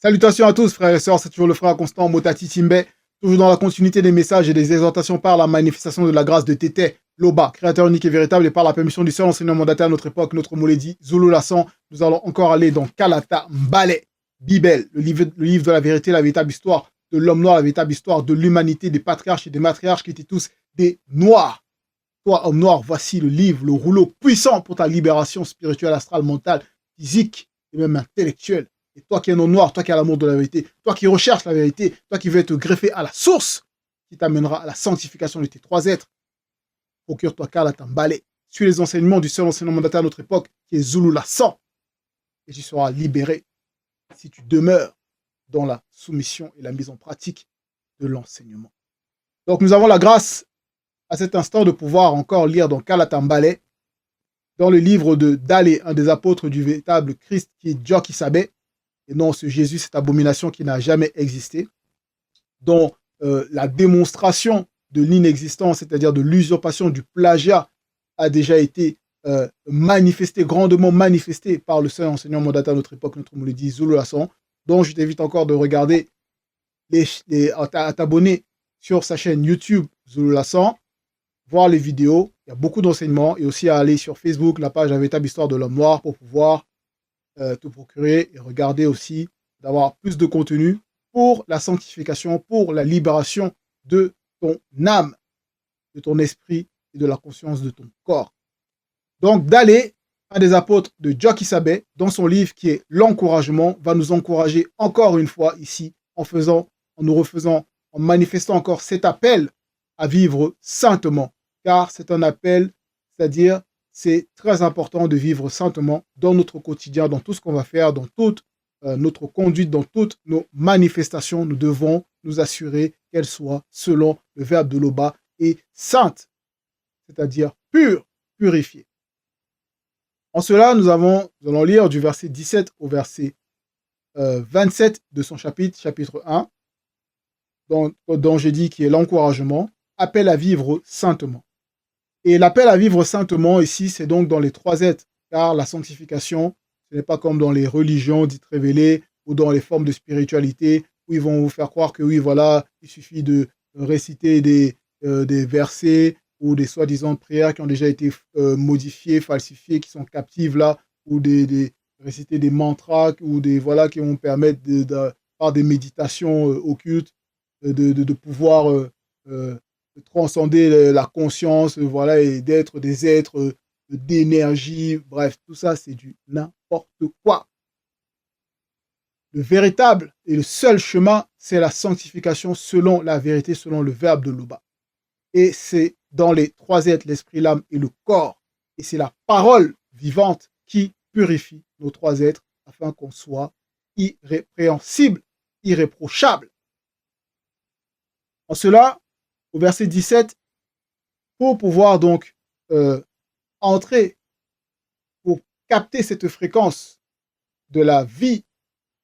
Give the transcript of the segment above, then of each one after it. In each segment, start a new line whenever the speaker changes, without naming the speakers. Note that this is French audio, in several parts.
Salutations à tous, frères et sœurs, c'est toujours le frère Constant Motati Timbe, toujours dans la continuité des messages et des exhortations par la manifestation de la grâce de Tété Loba, créateur unique et véritable, et par la permission du seul enseignant mandataire à notre époque, notre Mouledi, Zulu Lassan. Nous allons encore aller dans Kalata Mbale, Bibel, le livre de la vérité, la véritable histoire de l'homme noir, la véritable histoire de l'humanité, des patriarches et des matriarches qui étaient tous des noirs. Toi, homme noir, voici le livre, le rouleau puissant pour ta libération spirituelle, astrale, mentale, physique et même intellectuelle. Et toi qui es un homme noir, toi qui as l'amour de la vérité, toi qui recherches la vérité, toi qui veux être greffé à la source, qui t'amènera à la sanctification de tes trois êtres, procure-toi Kalata Mbale. Suis les enseignements du seul enseignant mandataire à notre époque, qui est Zulu Lassan, et tu seras libéré si tu demeures dans la soumission et la mise en pratique de l'enseignement. Donc nous avons la grâce à cet instant de pouvoir encore lire dans Kalata Mbale, dans le livre de Dale, un des apôtres du véritable Christ, qui est Djoki Sabe, et non ce Jésus, cette abomination qui n'a jamais existé, dont la démonstration de l'inexistence, c'est-à-dire de l'usurpation, du plagiat, a déjà été manifestée, grandement manifestée par le seul enseignant mandataire à notre époque, notre Mouledi Zulu Lassan, dont je t'invite encore de regarder, à t'abonner sur sa chaîne YouTube Zulu Lassan, voir les vidéos, il y a beaucoup d'enseignements, et aussi à aller sur Facebook, la page La véritable histoire de l'homme noir, pour pouvoir te procurer et regarder aussi, d'avoir plus de contenu pour la sanctification, pour la libération de ton âme, de ton esprit et de la conscience de ton corps. Donc Dale, un des apôtres de Djoki Sabe, dans son livre qui est L'encouragement, va nous encourager encore une fois ici, en manifestant encore cet appel à vivre saintement, car c'est un appel, c'est-à-dire c'est très important de vivre saintement dans notre quotidien, dans tout ce qu'on va faire, dans toute notre conduite, dans toutes nos manifestations. Nous devons nous assurer qu'elles soient selon le verbe de Loba et saintes, c'est-à-dire pures, purifiées. En cela, nous allons lire du verset 17 au verset 27 de son chapitre 1, dont j'ai dit qui est l'encouragement, appel à vivre saintement. Et l'appel à vivre saintement ici, c'est donc dans les trois êtres, car la sanctification, ce n'est pas comme dans les religions dites révélées ou dans les formes de spiritualité où ils vont vous faire croire que oui, voilà, il suffit de réciter des versets ou des soi-disant prières qui ont déjà été modifiées, falsifiées, qui sont captives là, ou réciter des mantras ou voilà qui vont permettre par des méditations occultes de pouvoir de transcender la conscience, voilà, et d'être des êtres d'énergie. Bref, tout ça, c'est du n'importe quoi. Le véritable et le seul chemin, c'est la sanctification selon la vérité, selon le verbe de Loba. Et c'est dans les trois êtres, l'esprit, l'âme et le corps. Et c'est la parole vivante qui purifie nos trois êtres afin qu'on soit irrépréhensible, irréprochable. En cela, au verset 17, pour pouvoir donc entrer, pour capter cette fréquence de la vie,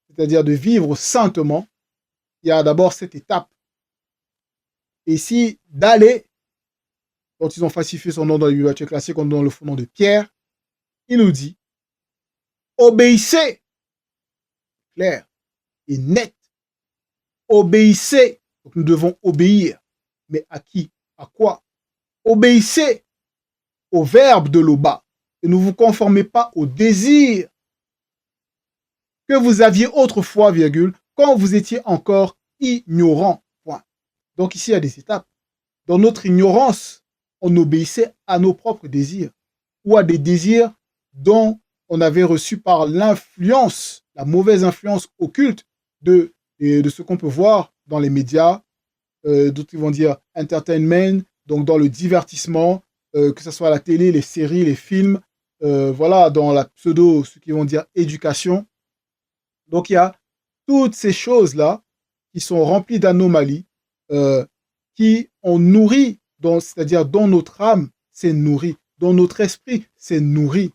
c'est-à-dire de vivre saintement, il y a d'abord cette étape. Et ici, Dale, dont ils ont falsifié son nom dans la bibliothèque classique, comme dans le faux nom de Pierre, il nous dit, obéissez, clair et net, obéissez, donc nous devons obéir. Mais à qui? À quoi? Obéissez au verbe de Loba et ne vous conformez pas au désir que vous aviez autrefois, virgule, quand vous étiez encore ignorant. Point. Donc ici, il y a des étapes. Dans notre ignorance, on obéissait à nos propres désirs ou à des désirs dont on avait reçu par l'influence, la mauvaise influence occulte de ce qu'on peut voir dans les médias, d'autres vont dire entertainment, donc dans le divertissement, que ce soit la télé, les séries, les films, voilà, dans la pseudo, ceux qui vont dire éducation. Donc il y a toutes ces choses-là qui sont remplies d'anomalies, qui ont nourri, c'est-à-dire dont notre âme s'est nourrie, dont notre esprit s'est nourri,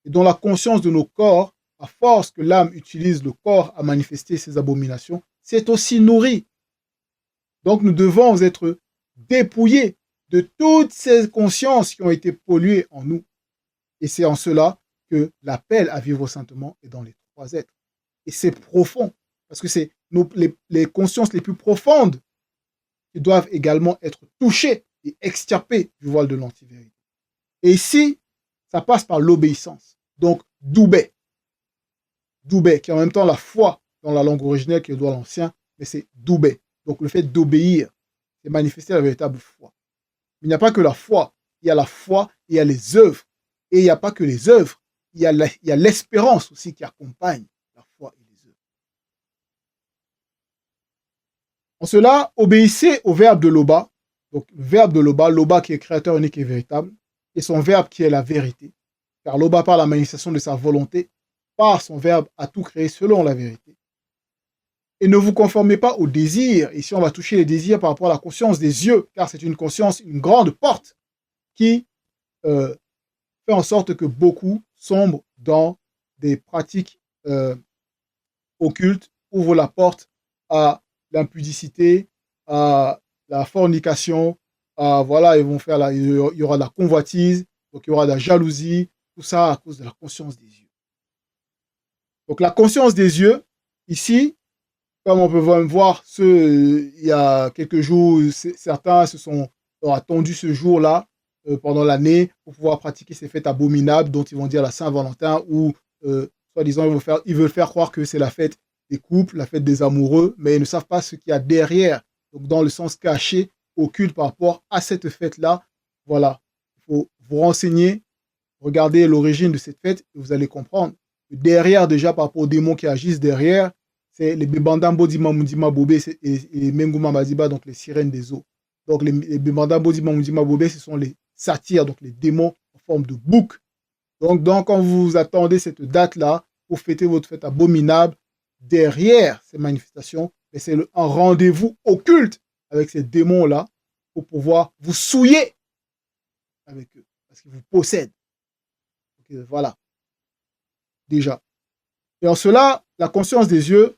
et dont la conscience de nos corps, à force que l'âme utilise le corps à manifester ses abominations, s'est aussi nourrie. Donc nous devons être dépouillés de toutes ces consciences qui ont été polluées en nous. Et c'est en cela que l'appel à vivre saintement est dans les trois êtres. Et c'est profond. Parce que c'est les consciences les plus profondes qui doivent également être touchées et extirpées du voile de l'antivérité. Et ici, ça passe par l'obéissance. Donc, doubé. Doubé, qui est en même temps la foi dans la langue originelle qui est le droit l'ancien, mais c'est doubé. Donc, le fait d'obéir, c'est manifester la véritable foi. Mais il n'y a pas que la foi. Il y a la foi, il y a les œuvres. Et il n'y a pas que les œuvres. Il y a l'espérance aussi qui accompagne la foi et les œuvres. En cela, obéissez au verbe de Loba. Donc, le verbe de Loba, Loba qui est créateur unique et véritable, et son verbe qui est la vérité. Car Loba, par la manifestation de sa volonté, par son verbe, a tout créé selon la vérité. Et ne vous conformez pas aux désirs. Ici, on va toucher les désirs par rapport à la conscience des yeux, car c'est une conscience, une grande porte qui fait en sorte que beaucoup sombrent dans des pratiques occultes, ouvrent la porte à l'impudicité, à la fornication, voilà, ils vont faire il y aura de la convoitise, donc il y aura de la jalousie, tout ça à cause de la conscience des yeux. Donc la conscience des yeux, ici, comme on peut voir, il y a quelques jours, certains ont attendu ce jour-là pendant l'année pour pouvoir pratiquer ces fêtes abominables dont ils vont dire la Saint-Valentin, ou soi-disant ils veulent faire croire que c'est la fête des couples, la fête des amoureux, mais ils ne savent pas ce qu'il y a derrière, donc dans le sens caché, occulte par rapport à cette fête-là. Voilà, il faut vous renseigner, regarder l'origine de cette fête et vous allez comprendre. Derrière, déjà, par rapport aux démons qui agissent derrière, c'est les Bebandambo Dimamundima Bobé et Menguma Madiba, donc les sirènes des eaux. Donc les Bebandambo Dimamundima Bobé, ce sont les satyres, donc les démons en forme de bouc. Donc quand vous attendez cette date-là pour fêter votre fête abominable, derrière ces manifestations, c'est un rendez-vous occulte avec ces démons-là pour pouvoir vous souiller avec eux, parce qu'ils vous possèdent. Donc, voilà. Déjà. Et en cela, la conscience des yeux,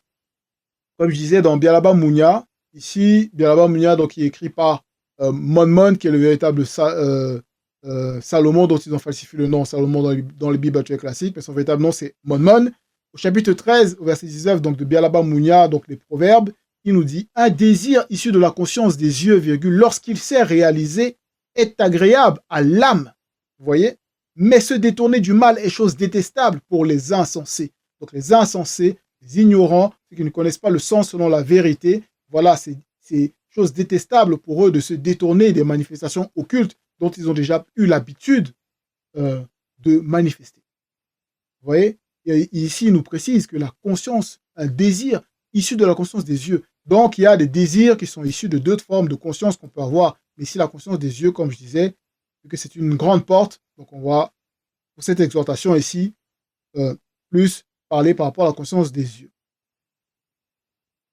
comme je disais dans Bialaba Mounia, ici, Bialaba Mounia, donc, qui est écrit par Monmon, qui est le véritable Salomon, dont ils ont falsifié le nom, Salomon dans les Bibles classiques, mais son véritable nom, c'est Monmon. Au chapitre 13, au verset 19, donc, de Bialaba Mounia, donc les proverbes, il nous dit « Un désir issu de la conscience des yeux, lorsqu'il s'est réalisé, est agréable à l'âme. » Vous voyez? Mais se détourner du mal est chose détestable pour les insensés. Donc les insensés, les ignorants, ceux qui ne connaissent pas le sens selon la vérité, voilà, c'est chose détestable pour eux de se détourner des manifestations occultes dont ils ont déjà eu l'habitude de manifester. Vous voyez? Et ici, il nous précise que la conscience, un désir issu de la conscience des yeux. Donc, il y a des désirs qui sont issus de d'autres formes de conscience qu'on peut avoir. Mais ici, la conscience des yeux, comme je disais, que c'est une grande porte. Donc, on va, pour cette exhortation ici, plus parler par rapport à la conscience des yeux.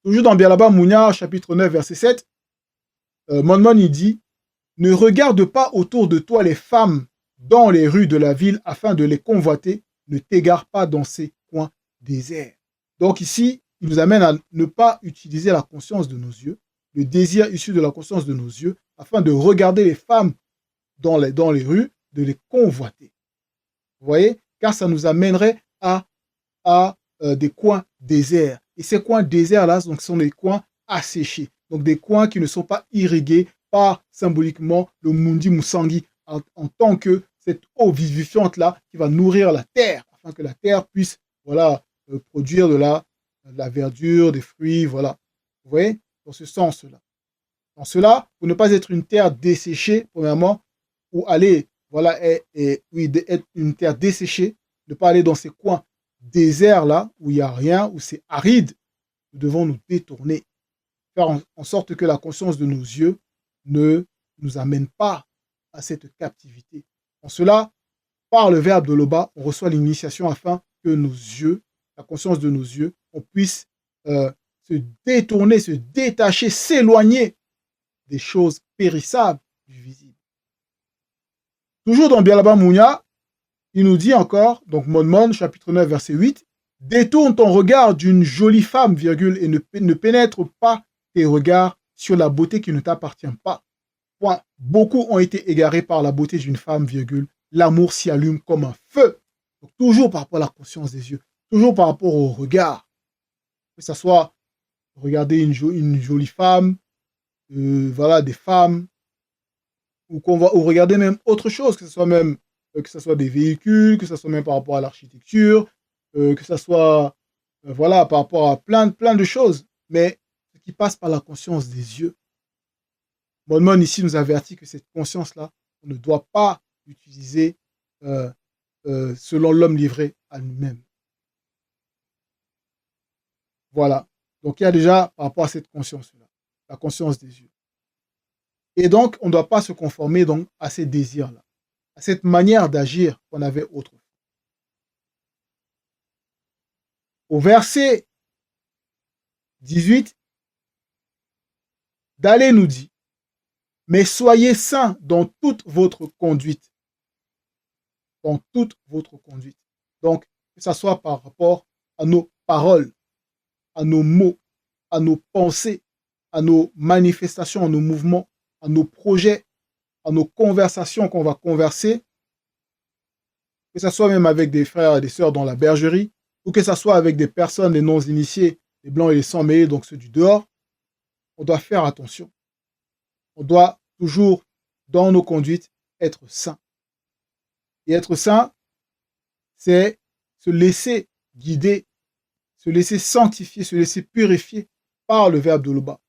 Toujours dans Bialaba Mounia, chapitre 9, verset 7, Monmon, il dit « Ne regarde pas autour de toi les femmes dans les rues de la ville afin de les convoiter. Ne t'égare pas dans ces coins déserts. » Donc ici, il nous amène à ne pas utiliser la conscience de nos yeux, le désir issu de la conscience de nos yeux, afin de regarder les femmes dans les rues, de les convoiter. Vous voyez? Car ça nous amènerait à des coins déserts. Et ces coins déserts-là, donc, sont des coins asséchés. Donc des coins qui ne sont pas irrigués par, symboliquement, le Mundi Musangi, en tant que cette eau vivifiante-là qui va nourrir la terre, afin que la terre puisse, voilà, produire de la verdure, des fruits, voilà. Vous voyez? Dans ce sens-là. Dans cela, pour ne pas être une terre desséchée, premièrement, ou aller, voilà, oui, être une terre desséchée, ne pas aller dans ces coins déserts-là, où il n'y a rien, où c'est aride, nous devons nous détourner, faire en sorte que la conscience de nos yeux ne nous amène pas à cette captivité. En cela, par le verbe de Loba, on reçoit l'initiation afin que nos yeux, la conscience de nos yeux, on puisse se détourner, se détacher, s'éloigner des choses périssables du visible. Toujours dans Bialaba Mounia, il nous dit encore, donc Monmon, chapitre 9, verset 8, « Détourne ton regard d'une jolie femme, virgule, et ne pénètre pas tes regards sur la beauté qui ne t'appartient pas. » Point. Beaucoup ont été égarés par la beauté d'une femme, virgule. L'amour s'y allume comme un feu. Donc, toujours par rapport à la conscience des yeux, toujours par rapport au regard. Que ce soit regarder une jolie femme, voilà, des femmes, ou regarder même autre chose, que ce soit même que ce soit des véhicules, que ce soit même par rapport à l'architecture, que ce soit voilà, par rapport à plein de choses, mais ce qui passe par la conscience des yeux. Monemon ici nous avertit que cette conscience-là, on ne doit pas l'utiliser selon l'homme livré à lui-même. Voilà. Donc il y a déjà par rapport à cette conscience-là, la conscience des yeux. Et donc, on ne doit pas se conformer donc à ces désirs-là, à cette manière d'agir qu'on avait autrefois. Au verset 18, Dalé nous dit, mais soyez saints dans toute votre conduite. Dans toute votre conduite. Donc, que ce soit par rapport à nos paroles, à nos mots, à nos pensées, à nos manifestations, à nos mouvements, à nos projets, à nos conversations qu'on va converser, que ce soit même avec des frères et des sœurs dans la bergerie, ou que ce soit avec des personnes, les non-initiés, les blancs et les sans-mêlés, donc ceux du dehors, on doit faire attention. On doit toujours, dans nos conduites, être saint. Et être saint, c'est se laisser guider, se laisser sanctifier, se laisser purifier par le verbe de Loba.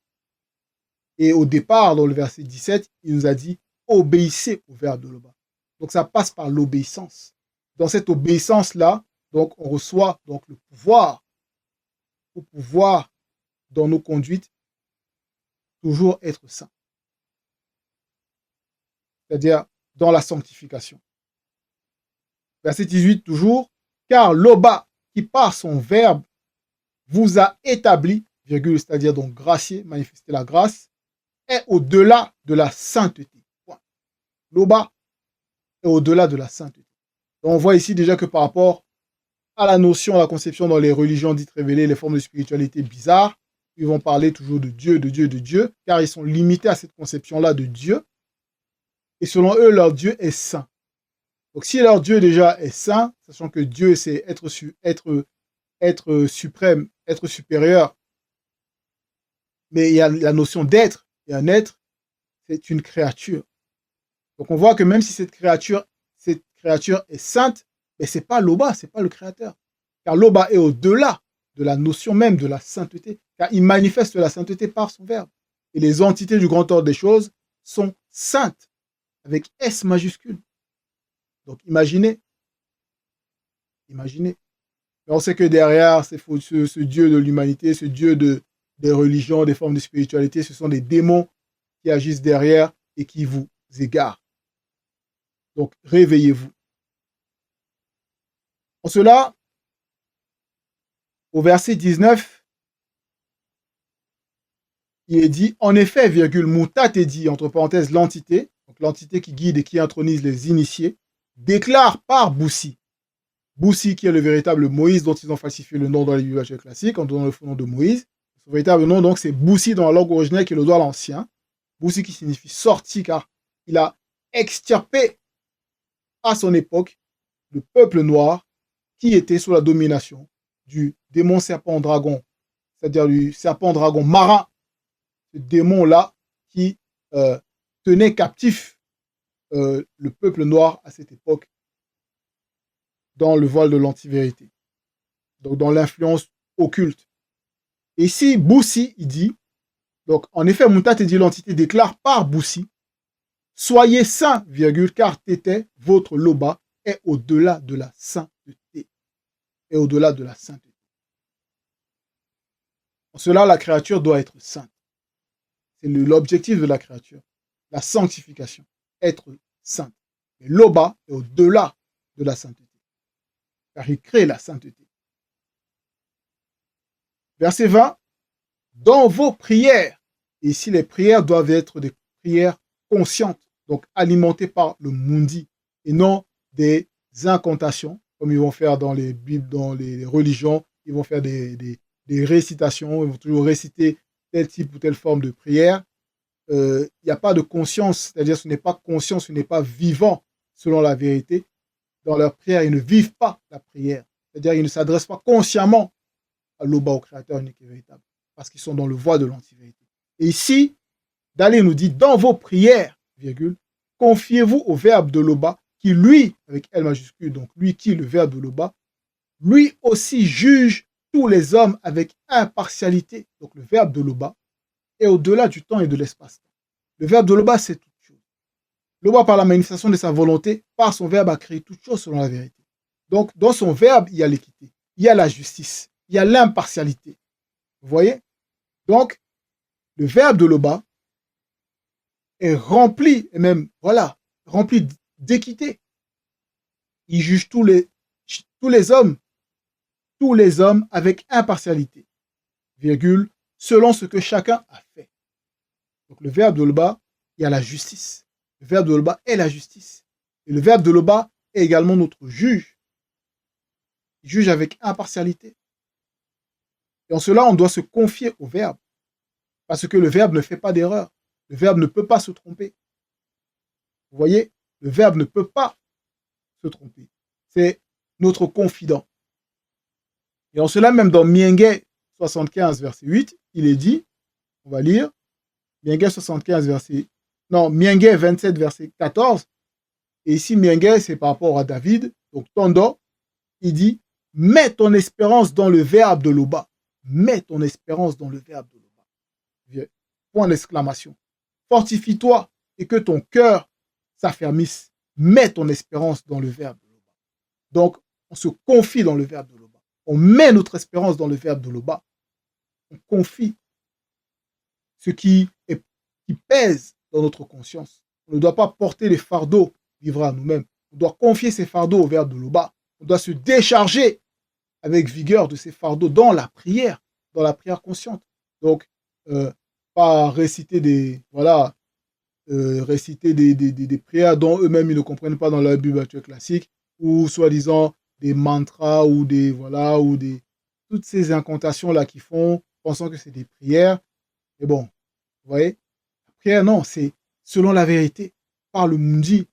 Et au départ, dans le verset 17, il nous a dit « obéissez au verbe de Loba ». Donc ça passe par l'obéissance. Dans cette obéissance-là, donc on reçoit donc le pouvoir, pour pouvoir, dans nos conduites, toujours être saint. C'est-à-dire dans la sanctification. Verset 18, toujours, car Loba, qui par son verbe vous a établi, virgule, c'est-à-dire donc gracier, manifester la grâce, est au-delà de la sainteté. Loba est au-delà de la sainteté. Donc on voit ici déjà que par rapport à la notion, à la conception dans les religions dites révélées, les formes de spiritualité bizarres, ils vont parler toujours de Dieu, de Dieu, de Dieu, car ils sont limités à cette conception-là de Dieu. Et selon eux, leur Dieu est saint. Donc si leur Dieu déjà est saint, sachant que Dieu c'est être suprême, être supérieur, mais il y a la notion d'être, et un être, c'est une créature. Donc on voit que même si cette créature est sainte, mais c'est pas Loba, c'est pas le créateur. Car Loba est au-delà de la notion même de la sainteté, car il manifeste la sainteté par son verbe. Et les entités du grand ordre des choses sont saintes, avec S majuscule. Donc imaginez. Mais on sait que derrière ce Dieu de l'humanité, ce Dieu des religions, des formes de spiritualité, ce sont des démons qui agissent derrière et qui vous égarent. Donc réveillez-vous. En cela, au verset 19, il est dit, en effet, virgule, Moutat est dit, entre parenthèses, l'entité, donc l'entité qui guide et qui intronise les initiés, déclare par Boussi. Boussi, qui est le véritable Moïse dont ils ont falsifié le nom dans les bibliothèques classiques, en donnant le faux nom de Moïse. Son véritable nom, donc, c'est Boussi dans la langue originelle, qui est le droit l'ancien. Boussi qui signifie sorti, car il a extirpé à son époque le peuple noir qui était sous la domination du démon serpent dragon, c'est-à-dire du serpent dragon marin, ce démon-là qui tenait captif le peuple noir à cette époque dans le voile de l'antivérité, donc dans l'influence occulte. Et ici, Boussi, il dit, donc en effet, Moutat dit l'entité déclare par Boussi, soyez saints, virgule, car Tété, votre Loba, est au-delà de la sainteté. Est au-delà de la sainteté. En cela, la créature doit être sainte. C'est l'objectif de la créature, la sanctification, être sainte. Mais Loba est au-delà de la sainteté, car il crée la sainteté. Verset 20, dans vos prières, et ici les prières doivent être des prières conscientes, donc alimentées par le mundi, et non des incantations, comme ils vont faire dans les Bibles, dans les religions, ils vont faire des récitations, ils vont toujours réciter tel type ou telle forme de prière. Il n'y a pas de conscience, c'est-à-dire ce n'est pas conscient, ce n'est pas vivant selon la vérité. Dans leur prière, ils ne vivent pas la prière, c'est-à-dire ils ne s'adressent pas consciemment à Loba, au créateur unique et véritable, parce qu'ils sont dans le voie de l'antivérité. Et ici, Dalé nous dit, dans vos prières, virgule, confiez-vous au verbe de Loba, qui lui, avec L majuscule, donc lui qui, le verbe de Loba, lui aussi juge tous les hommes avec impartialité. Donc le verbe de Loba est au-delà du temps et de l'espace. Le verbe de Loba, c'est toute chose. Loba, par la manifestation de sa volonté, par son verbe, a créé toute chose selon la vérité. Donc, dans son verbe, il y a l'équité, il y a la justice, il y a l'impartialité. Vous voyez? Donc, le verbe de Loba est rempli, et même, voilà, rempli d'équité. Il juge tous les hommes avec impartialité, virgule, selon ce que chacun a fait. Donc, le verbe de Loba, il y a la justice. Le verbe de Loba est la justice. Et le verbe de Loba est également notre juge. Il juge avec impartialité. Et en cela, on doit se confier au verbe. Parce que le verbe ne fait pas d'erreur. Le verbe ne peut pas se tromper. Vous voyez, le verbe ne peut pas se tromper. C'est notre confident. Et en cela, même dans Mienge 75, verset 8, il est dit, on va lire, Mienge 75, verset... Non, Mienge 27, verset 14. Et ici, Mienge, c'est par rapport à David. Donc, Tondo, il dit, mets ton espérance dans le verbe de Loba. Mets ton espérance dans le verbe de Loba. Point d'exclamation. Fortifie-toi et que ton cœur s'affermisse. Mets ton espérance dans le verbe de Loba. Donc, on se confie dans le verbe de Loba. On met notre espérance dans le verbe de Loba. On confie ce qui pèse dans notre conscience. On ne doit pas porter les fardeaux livrés à nous-mêmes. On doit confier ces fardeaux au verbe de Loba. On doit se décharger avec vigueur de ces fardeaux dans la prière consciente. Donc, pas réciter des prières dont eux-mêmes ils ne comprennent pas dans la Bible actuelle classique, ou soi-disant des mantras ou toutes ces incantations là qu'ils font, pensant que c'est des prières. Mais bon, vous voyez, la prière non, c'est selon la vérité, par le mundi.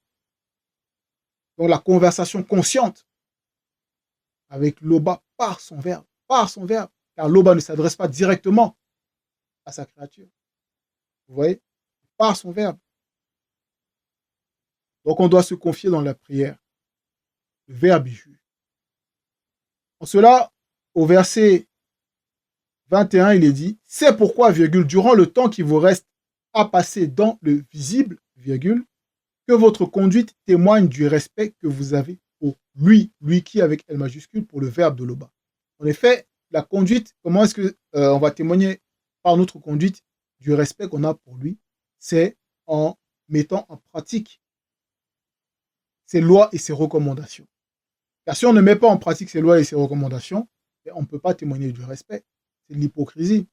Donc la conversation consciente avec Loba par son verbe, car Loba ne s'adresse pas directement à sa créature. Vous voyez, par son verbe. Donc on doit se confier dans la prière. Le verbe y juge. En cela, au verset 21, il est dit, c'est pourquoi, virgule, durant le temps qui vous reste à passer dans le visible, virgule, que votre conduite témoigne du respect que vous avez pour lui qui avec L majuscule pour le verbe de Loba. En effet, la conduite, comment est-ce que on va témoigner par notre conduite du respect qu'on a pour lui? C'est en mettant en pratique ses lois et ses recommandations. Car si on ne met pas en pratique ses lois et ses recommandations, on ne peut pas témoigner du respect. C'est de l'hypocrisie.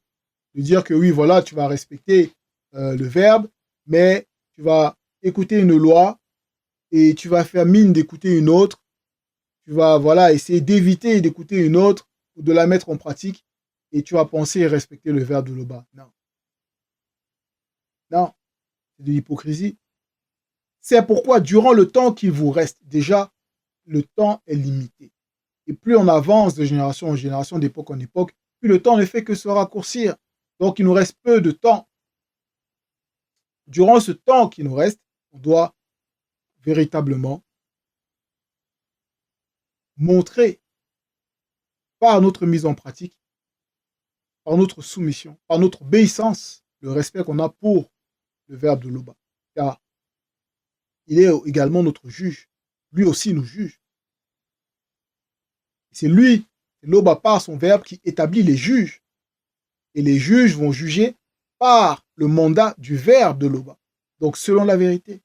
De dire que oui, voilà, tu vas respecter le verbe, mais tu vas écouter une loi et tu vas faire mine d'écouter une autre. Tu vas essayer d'éviter d'écouter une autre ou de la mettre en pratique et tu vas penser et respecter le verbe de Loba. Non. Non, c'est de l'hypocrisie. C'est pourquoi, durant le temps qu'il vous reste, déjà, le temps est limité. Et plus on avance de génération en génération, d'époque en époque, plus le temps ne fait que se raccourcir. Donc, il nous reste peu de temps. Durant ce temps qui nous reste, on doit véritablement montrer par notre mise en pratique, par notre soumission, par notre obéissance, le respect qu'on a pour le verbe de Loba. Car il est également notre juge. Lui aussi nous juge. C'est lui, Loba par son verbe, qui établit les juges. Et les juges vont juger par le mandat du verbe de Loba. Donc selon la vérité.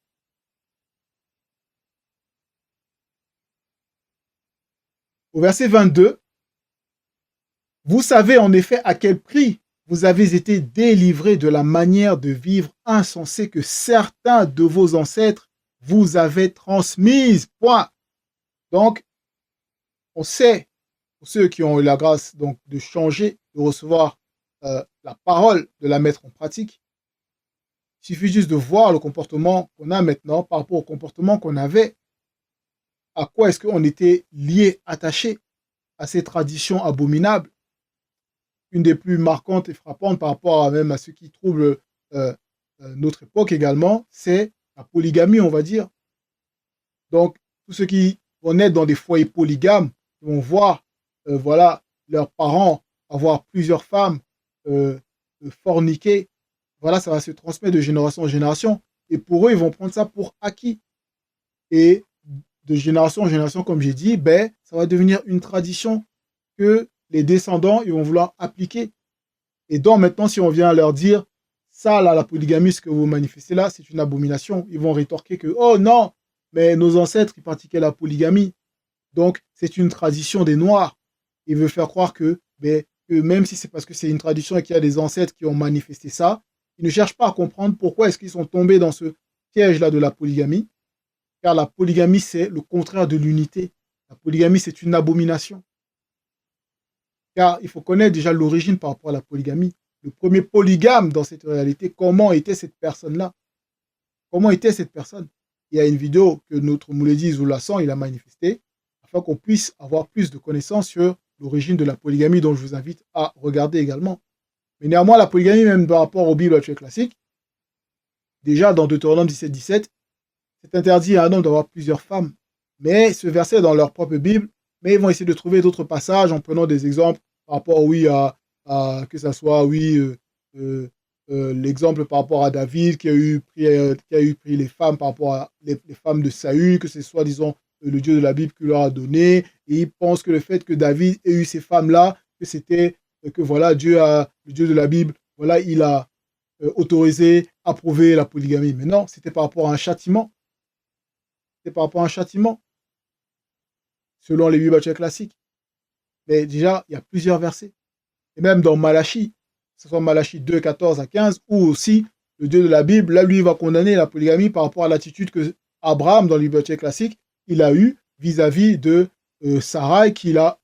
Au verset 22, vous savez en effet à quel prix vous avez été délivrés de la manière de vivre insensée que certains de vos ancêtres vous avaient transmise. Point. Donc, on sait, pour ceux qui ont eu la grâce donc, de changer, de recevoir la parole, de la mettre en pratique, il suffit juste de voir le comportement qu'on a maintenant par rapport au comportement qu'on avait. À quoi est-ce qu'on était lié, attaché à ces traditions abominables? une des plus marquantes et frappantes par rapport même à ce qui trouble notre époque également, c'est la polygamie, on va dire. Donc, tous ceux qui vont naître dans des foyers polygames vont voir voilà, leurs parents avoir plusieurs femmes, forniquer. Voilà, ça va se transmettre de génération en génération. Et pour eux, ils vont prendre ça pour acquis. Et de génération en génération, comme j'ai dit, ben, ça va devenir une tradition que les descendants ils vont vouloir appliquer. Et donc maintenant, si on vient leur dire, ça, là, la polygamie, ce que vous manifestez là, c'est une abomination, ils vont rétorquer que, oh non, mais nos ancêtres, ils pratiquaient la polygamie. Donc, c'est une tradition des Noirs. Il veut faire croire ben, que même si c'est parce que c'est une tradition et qu'il y a des ancêtres qui ont manifesté ça, ils ne cherchent pas à comprendre pourquoi est-ce qu'ils sont tombés dans ce piège-là de la polygamie. Car la polygamie, c'est le contraire de l'unité. La polygamie, c'est une abomination. Car il faut connaître déjà l'origine par rapport à la polygamie. Le premier polygame dans cette réalité, comment était cette personne-là? Comment était cette personne? Il y a une vidéo que notre Mouledi Zoulassan, il a manifestée, afin qu'on puisse avoir plus de connaissances sur l'origine de la polygamie, dont je vous invite à regarder également. Mais néanmoins, la polygamie, même par rapport aux Bibles classiques, déjà dans Deutéronome 17-17, c'est interdit à un homme d'avoir plusieurs femmes. Mais ce verset dans leur propre Bible, mais ils vont essayer de trouver d'autres passages en prenant des exemples par rapport, oui, à que ça soit, oui, l'exemple par rapport à David qui a eu pris les femmes par rapport à les femmes de Saül, que c'est soit, disons, le Dieu de la Bible qui leur a donné. Et ils pensent que le fait que David ait eu ces femmes-là, que c'était, que voilà, le Dieu de la Bible, voilà, il a autorisé, approuvé la polygamie. Mais non, c'était par rapport à un châtiment. C'était par rapport à un châtiment, selon les Bibles classiques. Mais déjà, il y a plusieurs versets. Et même dans Malachie, que ce soit Malachie 2, 14 à 15, ou aussi le Dieu de la Bible, là, lui, il va condamner la polygamie par rapport à l'attitude que Abraham, dans les Bibles classiques, il a eu vis-à-vis de Sarai, qui l'a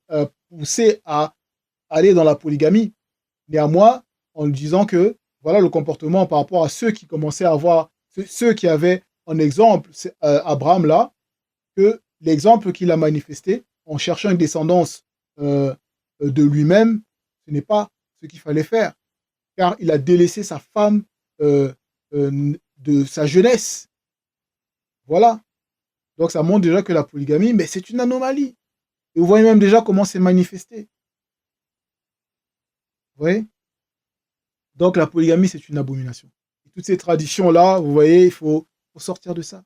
poussé à aller dans la polygamie. Néanmoins, en lui disant que voilà le comportement par rapport à ceux qui commençaient à avoir, ceux qui avaient en exemple Abraham là, que l'exemple qu'il a manifesté en cherchant une descendance de lui-même, ce n'est pas ce qu'il fallait faire, car il a délaissé sa femme de sa jeunesse. Voilà. Donc ça montre déjà que la polygamie, mais c'est une anomalie. Et vous voyez même déjà comment c'est manifesté. Vous voyez? Donc la polygamie, c'est une abomination. Et toutes ces traditions-là, vous voyez, il faut sortir de ça.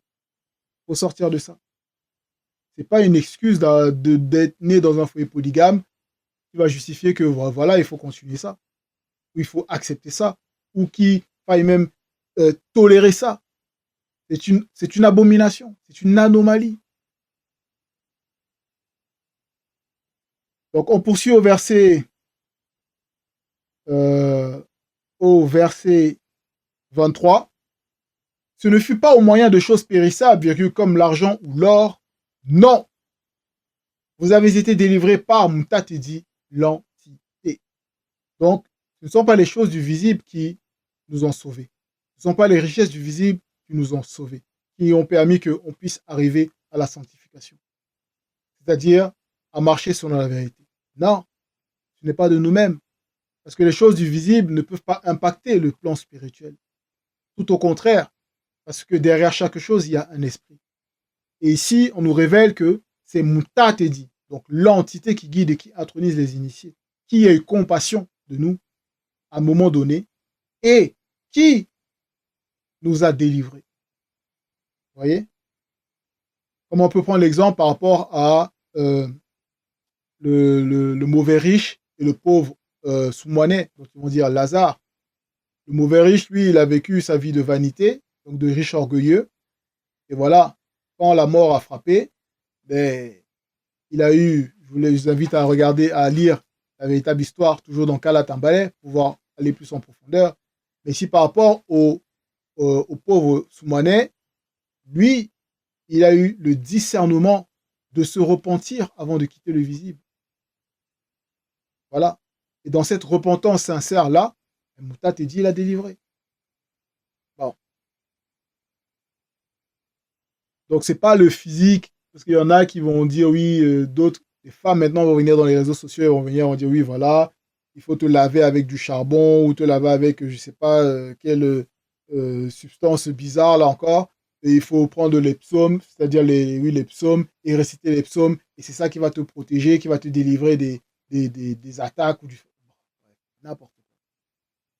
Il faut sortir de ça. Ce n'est pas une excuse d'être né dans un foyer polygame qui va justifier que voilà, il faut continuer ça. Ou il faut accepter ça. Ou qu'il faille même tolérer ça. C'est une abomination. C'est une anomalie. Donc on poursuit au verset 23. Ce ne fut pas au moyen de choses périssables, comme l'argent ou l'or. Non. Vous avez été délivrés par Moutatedi, l'entité. Donc, ce ne sont pas les choses du visible qui nous ont sauvés. Ce ne sont pas les richesses du visible qui nous ont sauvés, qui ont permis qu'on puisse arriver à la sanctification. C'est-à-dire à marcher selon la vérité. Non, ce n'est pas de nous-mêmes. Parce que les choses du visible ne peuvent pas impacter le plan spirituel. Tout au contraire, parce que derrière chaque chose, il y a un esprit. Et ici, on nous révèle que c'est Moutatedi, donc l'entité qui guide et qui intronise les initiés, qui a eu compassion de nous à un moment donné et qui nous a délivrés. Vous voyez? Comme on peut prendre l'exemple par rapport à le mauvais riche et le pauvre Soumoinet, donc ils vont dire Lazare. Le mauvais riche, lui, il a vécu sa vie de vanité, donc de riche orgueilleux. Et voilà, quand la mort a frappé, ben, il a eu, je vous invite à regarder, à lire la véritable histoire, toujours dans Kala Tambalé, pour pouvoir aller plus en profondeur. Mais si par rapport au pauvre Soumoinet, lui, il a eu le discernement de se repentir avant de quitter le visible. Voilà. Et dans cette repentance sincère-là, Moutatedi l'a délivré. Bon. Donc, ce n'est pas le physique, parce qu'il y en a qui vont dire, oui, d'autres, les femmes maintenant vont venir dans les réseaux sociaux et vont venir dire, oui, voilà, il faut te laver avec du charbon ou te laver avec, je ne sais pas, quelle substance bizarre là encore. Et il faut prendre les psaumes, c'est-à-dire les psaumes, et réciter les psaumes. Et c'est ça qui va te protéger, qui va te délivrer des attaques ou du n'importe quoi.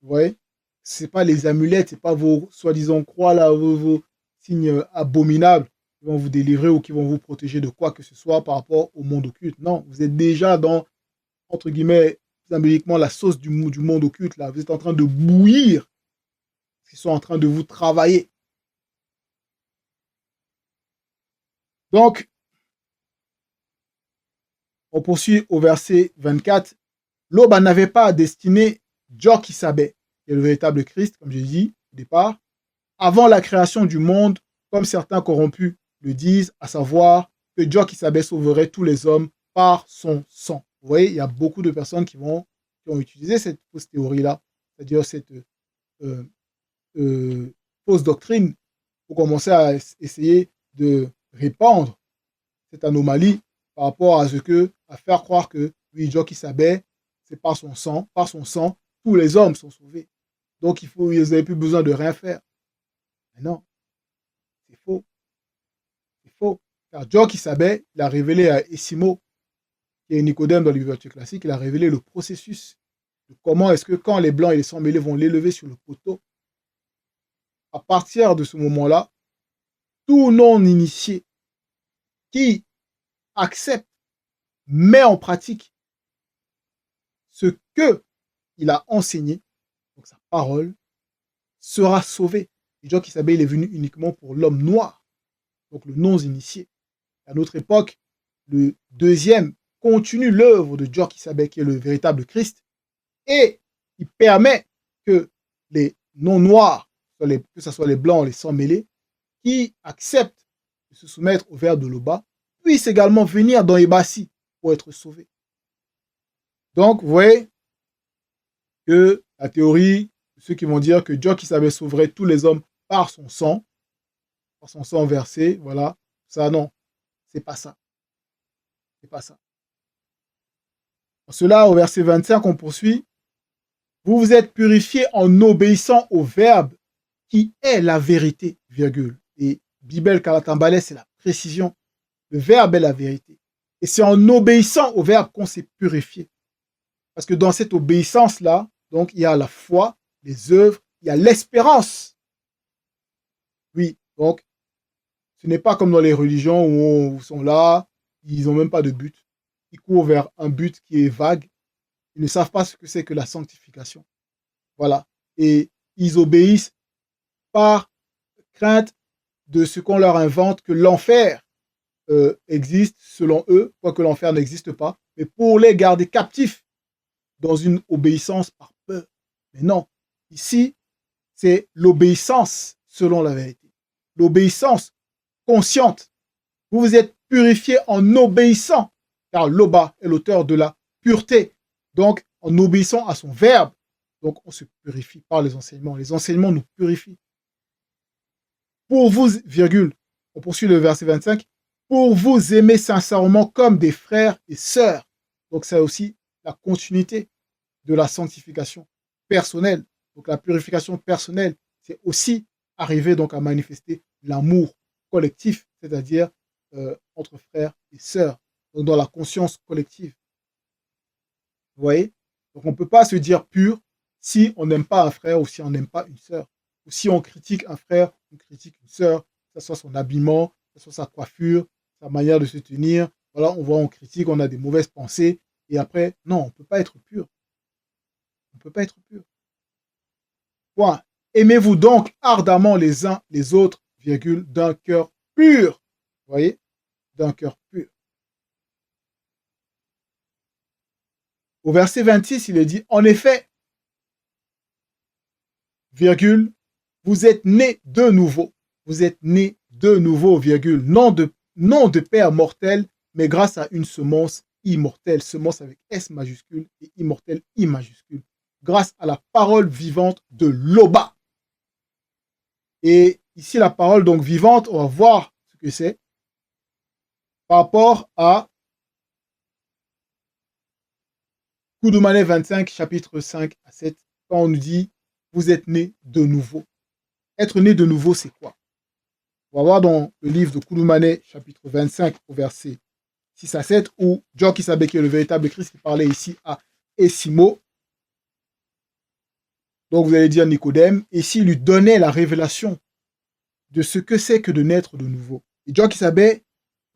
Vous voyez? C'est pas les amulettes, c'est pas vos soi-disant croix là, vos signes abominables qui vont vous délivrer ou qui vont vous protéger de quoi que ce soit par rapport au monde occulte. Non, vous êtes déjà dans, entre guillemets, symboliquement, la sauce du monde occulte là. Vous êtes en train de bouillir. Ils sont en train de vous travailler. Donc, on poursuit au verset 24. L'aube n'avait pas à destiner Djok Isabé, qui est le véritable Christ, comme j'ai dit au départ, avant la création du monde, comme certains corrompus le disent, à savoir que Djok Isabé sauverait tous les hommes par son sang. Vous voyez, il y a beaucoup de personnes qui ont utilisé cette fausse théorie-là, c'est-à-dire cette fausse doctrine, pour commencer à essayer de répandre cette anomalie par rapport à à faire croire que oui, Djok Isabé, c'est par son sang, tous les hommes sont sauvés. Donc ils n'avaient plus besoin de rien faire. Mais non, c'est faux. C'est faux. Car Djok Isabé, il a révélé à Essimo, qui est Nicodème dans l'Écriture classique, il a révélé le processus de comment est-ce que quand les blancs et les sangs mêlés vont l'élever sur le poteau, à partir de ce moment-là, tout non-initié qui accepte, met en pratique ce qu'il a enseigné, donc sa parole, sera sauvé. Et Djok Isabé, il est venu uniquement pour l'homme noir, donc le non-initié. À notre époque, le deuxième continue l'œuvre de Djok Isabé, qui est le véritable Christ, et il permet que les non-noirs, que ce soit les blancs, les sangs mêlés, qui acceptent de se soumettre au verbe de l'Oba, puissent également venir dans Ebassi pour être sauvés. Donc, vous voyez que la théorie, ceux qui vont dire que Djok Isabé sauverait tous les hommes par son sang versé, voilà, ça non, c'est pas ça. C'est pas ça. Pour cela, au verset 25, on poursuit. Vous vous êtes purifiés en obéissant au verbe qui est la vérité, virgule. Et Bibel Kalatambale, c'est la précision. Le verbe est la vérité. Et c'est en obéissant au verbe qu'on s'est purifié. Parce que dans cette obéissance-là, donc, il y a la foi, les œuvres, il y a l'espérance. Oui, donc, ce n'est pas comme dans les religions où ils sont là, ils n'ont même pas de but. Ils courent vers un but qui est vague. Ils ne savent pas ce que c'est que la sanctification. Voilà. Et ils obéissent par crainte de ce qu'on leur invente, que l'enfer existe selon eux, quoique l'enfer n'existe pas, mais pour les garder captifs dans une obéissance par peur. Mais non, ici, c'est l'obéissance selon la vérité. L'obéissance consciente. Vous vous êtes purifiés en obéissant, car l'Oba est l'auteur de la pureté. Donc, en obéissant à son verbe, donc on se purifie par les enseignements. Les enseignements nous purifient. Pour vous, virgule, on poursuit le verset 25, pour vous aimer sincèrement comme des frères et sœurs. Donc, c'est aussi la continuité de la sanctification personnelle. Donc, la purification personnelle, c'est aussi arriver donc à manifester l'amour collectif, c'est-à-dire entre frères et sœurs, donc dans la conscience collective. Vous voyez? Donc, on ne peut pas se dire pur si on n'aime pas un frère ou si on n'aime pas une sœur. Ou si on critique un frère, on critique une sœur, que ce soit son habillement, que ce soit sa coiffure, sa manière de se tenir. Voilà, on voit, on critique, on a des mauvaises pensées. Et après, non, on ne peut pas être pur. On ne peut pas être pur. Point. Aimez-vous donc ardemment les uns les autres, virgule, d'un cœur pur. Vous voyez? D'un cœur pur. Au verset 26, il est dit, en effet, virgule, vous êtes nés de nouveau. Vous êtes nés de nouveau, virgule, non de père mortel, mais grâce à une semence immortelle, semence avec S majuscule et immortel I majuscule, grâce à la parole vivante de l'Oba. Et ici, la parole donc vivante, on va voir ce que c'est par rapport à Koudoumane 25, chapitre 5 à 7, quand on nous dit « Vous êtes nés de nouveau ». Être né de nouveau, c'est quoi? On va voir dans le livre de Koudoumane, chapitre 25, au verset 6 à 7, où John Kisabe, qui est le véritable Christ, qui parlait ici à Essimo. Donc vous allez dire Nicodème, et s'il lui donnait la révélation de ce que c'est que de naître de nouveau. Et John Kisabe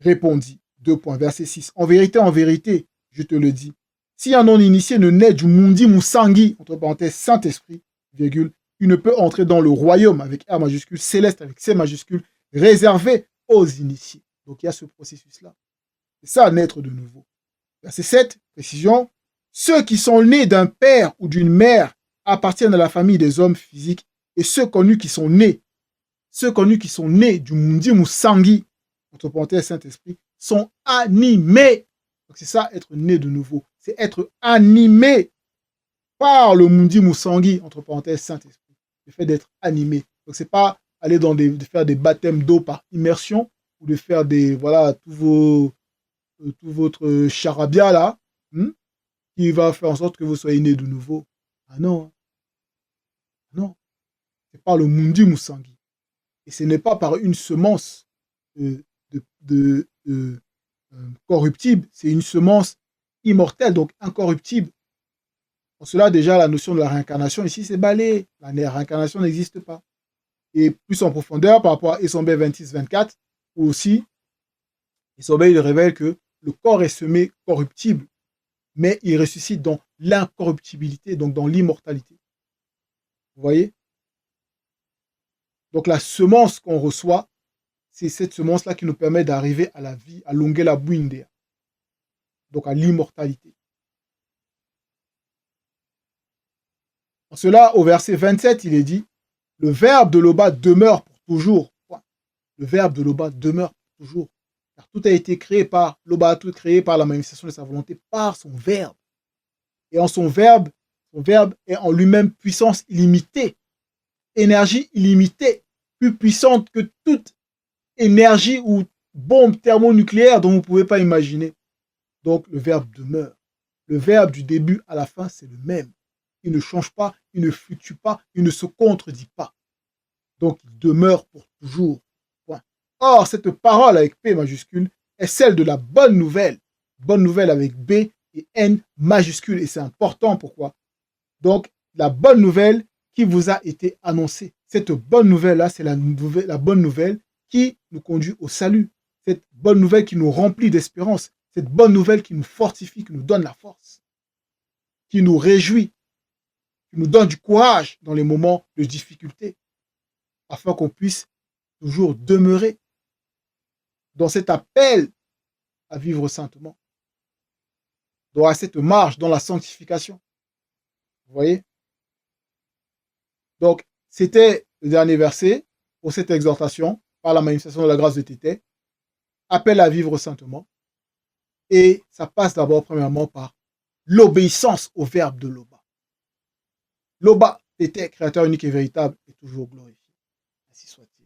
répondit, verset 6, en vérité, je te le dis, si un non-initié ne naît du mundi musangi, entre parenthèses, Saint-Esprit, virgule, il ne peut entrer dans le royaume avec R majuscule, céleste avec C majuscule, réservé aux initiés. Donc il y a ce processus-là. C'est ça, naître de nouveau. Verset 7, précision, ceux qui sont nés d'un père ou d'une mère appartiennent à la famille des hommes physiques, et ceux connus qui sont nés du mundi musangi, entre parenthèses Saint-Esprit, sont animés. Donc c'est ça, être né de nouveau. C'est être animé par le mundi musangi, entre parenthèses Saint-Esprit. Le fait d'être animé. Donc c'est pas aller de faire des baptêmes d'eau par immersion, ou de faire des, voilà, tout votre charabia là, qui va faire en sorte que vous soyez né de nouveau. Ah non. Non. C'est par le mundi musangi. Et ce n'est pas par une semence corruptible, c'est une semence immortelle, donc incorruptible. Pour cela, déjà, la notion de la réincarnation ici, c'est balayé. La réincarnation n'existe pas. Et plus en profondeur, par rapport à Essombe 26-24, où aussi, Essombe, il révèle que le corps est semé corruptible, mais il ressuscite dans l'incorruptibilité, donc dans l'immortalité. Vous voyez? Donc la semence qu'on reçoit, c'est cette semence-là qui nous permet d'arriver à la vie, à l'ongela buindea, donc à l'immortalité. En cela, au verset 27, il est dit, le verbe de Loba demeure pour toujours. Le verbe de Loba demeure pour toujours. Car tout a été créé par Loba, tout créé par la manifestation de sa volonté, par son verbe. Et en son verbe est en lui-même puissance illimitée, énergie illimitée, plus puissante que toute énergie ou bombe thermonucléaire dont vous ne pouvez pas imaginer. Donc le verbe demeure. Le verbe du début à la fin, c'est le même. Il ne change pas, il ne fluctue pas, il ne se contredit pas. Donc il demeure pour toujours. Point. Or, cette parole avec P majuscule est celle de la bonne nouvelle. Bonne nouvelle avec B et N majuscule. Et c'est important, pourquoi? Donc, la bonne nouvelle qui vous a été annoncée. Cette bonne nouvelle-là, c'est la bonne nouvelle qui nous conduit au salut. Cette bonne nouvelle qui nous remplit d'espérance. Cette bonne nouvelle qui nous fortifie, qui nous donne la force. Qui nous réjouit. Qui nous donne du courage dans les moments de difficulté. Afin qu'on puisse toujours demeurer dans cet appel à vivre saintement. Dans cette marche, dans la sanctification. Vous voyez? Donc, c'était le dernier verset pour cette exhortation par la manifestation de la grâce de Tété. Appel à vivre saintement. Et ça passe d'abord, premièrement, par l'obéissance au verbe de Loba. Loba, Tété, créateur unique et véritable, est toujours glorifié. Ainsi soit-il.